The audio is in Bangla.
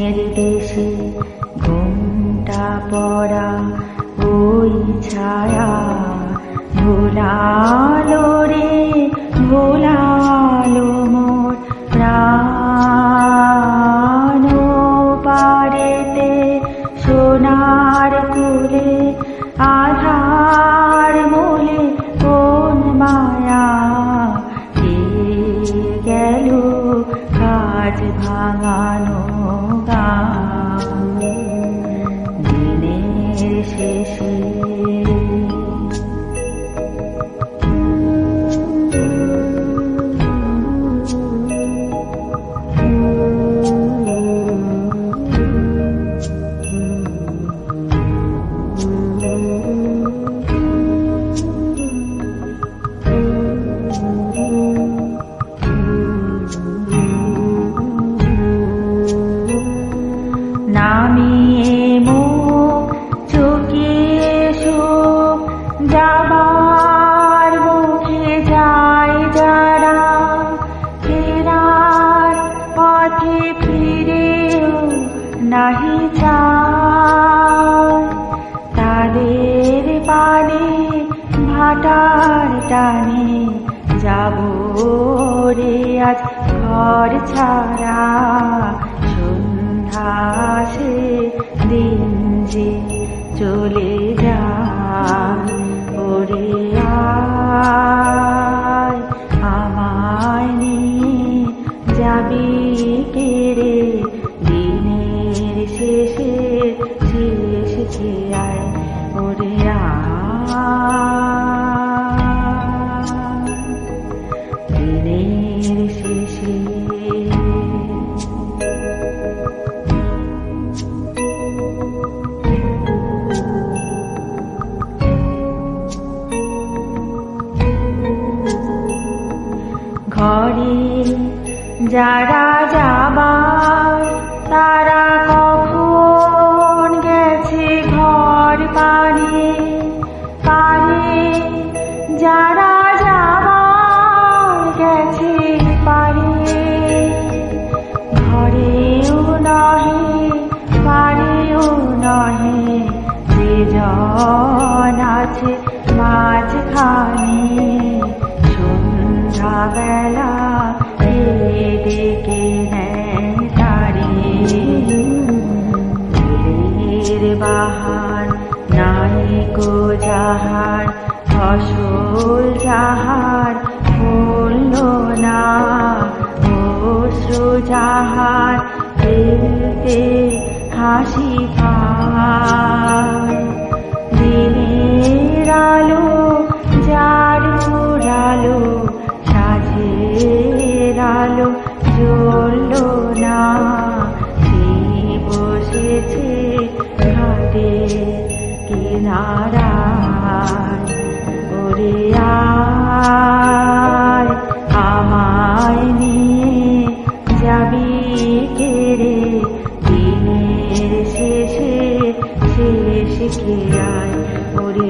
দিনের দেশে ঘুমটা পড়া ওই ছায়া ভোলালো রে ভোলালো মোর প্রাণ পারেতে সোনার কুলে আধার মোলে কোন মায়া কে গেল কাজ ভাঙানো গান দিনের শেষে নামিয়ে মুখ চুকিয়ে সুখ যাবার মুখে যায় যারা ফেরার পথে ফিরেও নাহি চায় তাদের পানে ভাটার টানে যাব রে আজ ঘর ছাড়া সে দিন যে চলে যায় ওরে আয় আমায় নিয়ে যাবি কে রে দিনের শেষে শেষে আয় ওরে আয় দিনের শেষে ঘরে যারা যাবার তারা কখন গেছে ঘর পারে পারে যারা যাবার গেছে পারে ঘরেও নহে পারেও নহে যে জন আছে মাঝখানে বেলা ডেকে নেয় তারে ফুলের বাহার নাইকো যাহার ফসল যাহার ফুলল না অশ্রু যাহার ফেলতে হাসি পায় দিনের আলো যার ফুরালো আলো জ্বলল না সে বসেছে ঘাটে কিনারায় ওরে আয় আমায় নিয়ে যাবি কে রে দিনের শেষে শেষে আয় ওরে